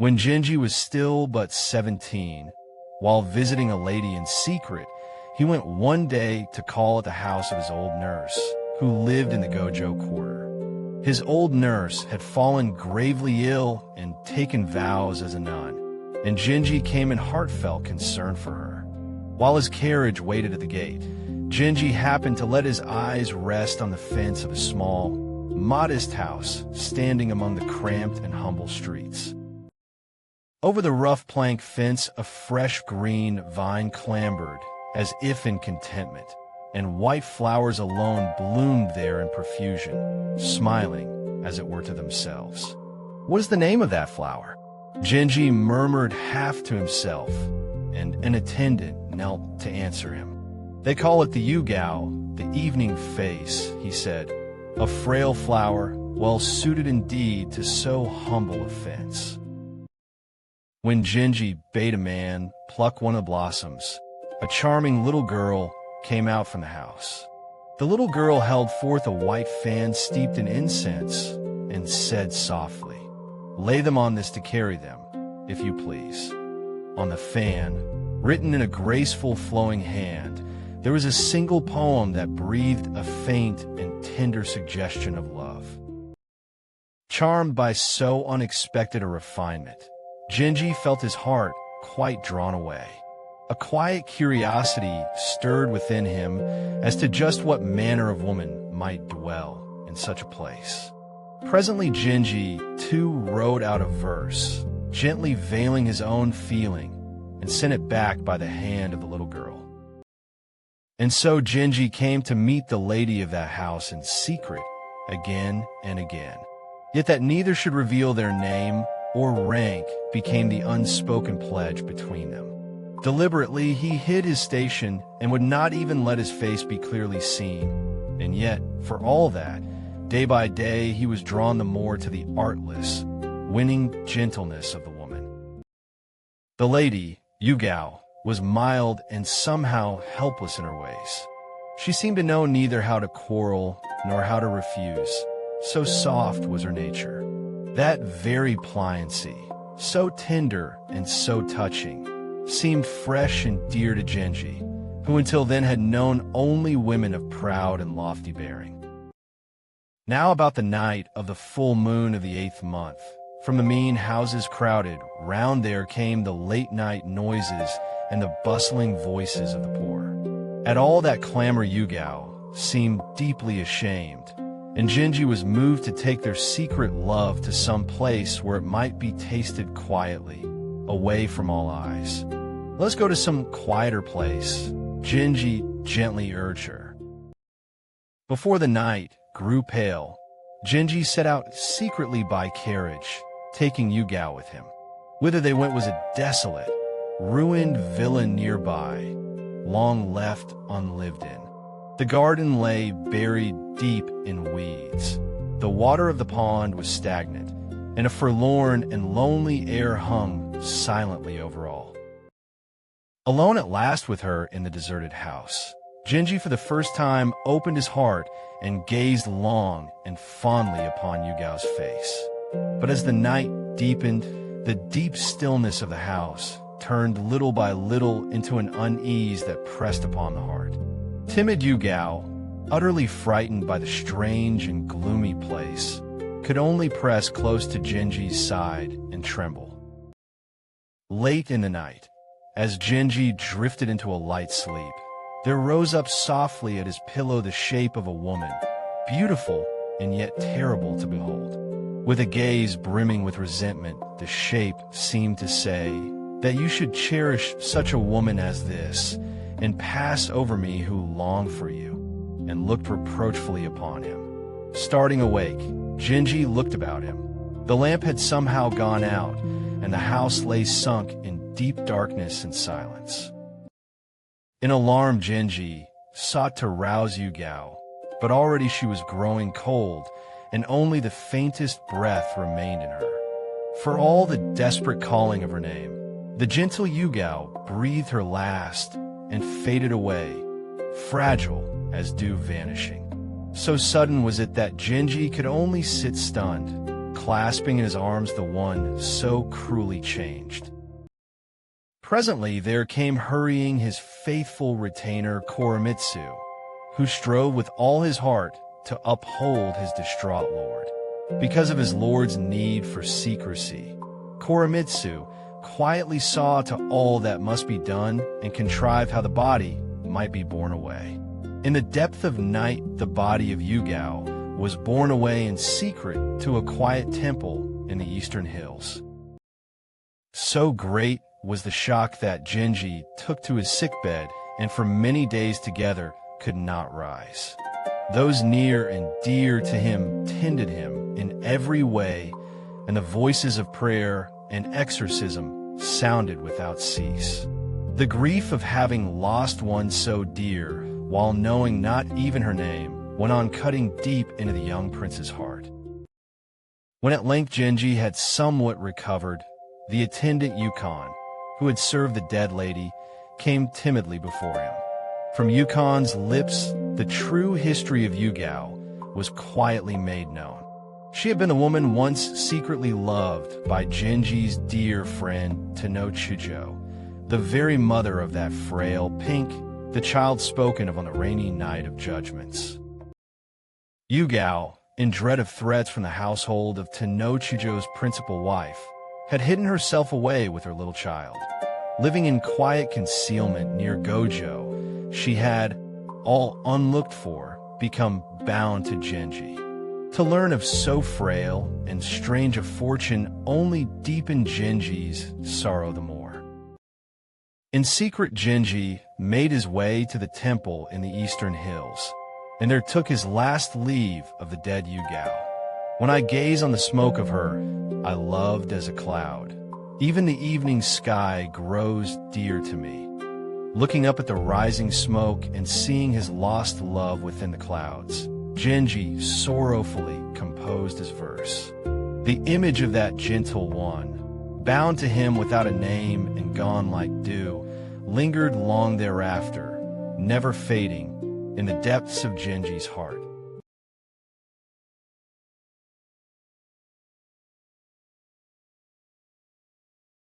When Genji was still but 17, while visiting a lady in secret, he went one day to call at the house of his old nurse, who lived in the Gojo quarter. His old nurse had fallen gravely ill and taken vows as a nun, and Genji came in heartfelt concern for her. While his carriage waited at the gate, Genji happened to let his eyes rest on the fence of a small, modest house standing among the cramped and humble streets. Over the rough plank fence, a fresh green vine clambered, as if in contentment, and white flowers alone bloomed there in profusion, smiling, as it were, to themselves. "What is the name of that flower?" Genji murmured half to himself, and an attendant knelt to answer him. "They call it the Yugao, the evening face," he said, "a frail flower, well suited indeed to so humble a fence." When Genji bade a man pluck one of the blossoms, a charming little girl came out from the house. The little girl held forth a white fan steeped in incense and said softly, "Lay them on this to carry them, if you please." On the fan, written in a graceful flowing hand, there was a single poem that breathed a faint and tender suggestion of love. Charmed by so unexpected a refinement, Genji felt his heart quite drawn away. A quiet curiosity stirred within him as to just what manner of woman might dwell in such a place. Presently Genji, too, wrote out a verse, gently veiling his own feeling, and sent it back by the hand of the little girl. And so Genji came to meet the lady of that house in secret, again and again. Yet that neither should reveal their name or rank became the unspoken pledge between them. Deliberately, he hid his station and would not even let his face be clearly seen. And yet, for all that, day by day he was drawn the more to the artless, winning gentleness of the woman. The lady, Yugao, was mild and somehow helpless in her ways. She seemed to know neither how to quarrel nor how to refuse, so soft was her nature. That very pliancy, so tender and so touching, seemed fresh and dear to Genji, who until then had known only women of proud and lofty bearing. Now about the night of the full moon of the 8th month, from the mean houses crowded, round there came the late-night noises and the bustling voices of the poor. At all that clamor Yugao seemed deeply ashamed, and Genji was moved to take their secret love to some place where it might be tasted quietly, away from all eyes. "Let's go to some quieter place," Genji gently urged her. Before the night grew pale, Genji set out secretly by carriage, taking Yugao with him. Whither they went was a desolate, ruined villa nearby, long left unlived in. The garden lay buried deep in weeds. The water of the pond was stagnant, and a forlorn and lonely air hung silently over all. Alone at last with her in the deserted house, Genji for the first time opened his heart and gazed long and fondly upon Yugao's face. But as the night deepened, the deep stillness of the house turned little by little into an unease that pressed upon the heart. Timid Yugao, utterly frightened by the strange and gloomy place, could only press close to Genji's side and tremble. Late in the night, as Genji drifted into a light sleep, there rose up softly at his pillow the shape of a woman, beautiful and yet terrible to behold. With a gaze brimming with resentment, the shape seemed to say, "That you should cherish such a woman as this, and pass over me who long for you," and looked reproachfully upon him. Starting awake, Genji looked about him. The lamp had somehow gone out, and the house lay sunk in deep darkness and silence. In alarm, Genji sought to rouse Yugao, but already she was growing cold, and only the faintest breath remained in her. For all the desperate calling of her name, the gentle Yugao breathed her last and faded away, fragile as dew vanishing. So sudden was it that Genji could only sit stunned, clasping in his arms the one so cruelly changed. Presently there came hurrying his faithful retainer Koremitsu, who strove with all his heart to uphold his distraught lord. Because of his lord's need for secrecy, Koremitsu quietly saw to all that must be done and contrived how the body might be borne away. In the depth of night, the body of Yugao was borne away in secret to a quiet temple in the eastern hills. So great was the shock that Genji took to his sickbed and for many days together could not rise. Those near and dear to him tended him in every way, and the voices of prayer and exorcism sounded without cease. The grief of having lost one so dear, while knowing not even her name, went on cutting deep into the young prince's heart. When at length Genji had somewhat recovered, the attendant Yukon, who had served the dead lady, came timidly before him. From Yukon's lips, the true history of Yugao was quietly made known. She had been a woman once secretly loved by Genji's dear friend Tanochujo, the very mother of that frail Pink, the child spoken of on the rainy night of judgments. Yugao, in dread of threats from the household of Tanochujo's principal wife, had hidden herself away with her little child. Living in quiet concealment near Gojo, she had, all unlooked for, become bound to Genji. To learn of so frail and strange a fortune only deepened Genji's sorrow the more. In secret, Genji made his way to the temple in the eastern hills, and there took his last leave of the dead Yugao. When I gaze on the smoke of her, I loved as a cloud. Even the evening sky grows dear to me. Looking up at the rising smoke and seeing his lost love within the clouds, Genji sorrowfully composed his verse. The image of that gentle one, bound to him without a name and gone like dew, lingered long thereafter, never fading, in the depths of Genji's heart.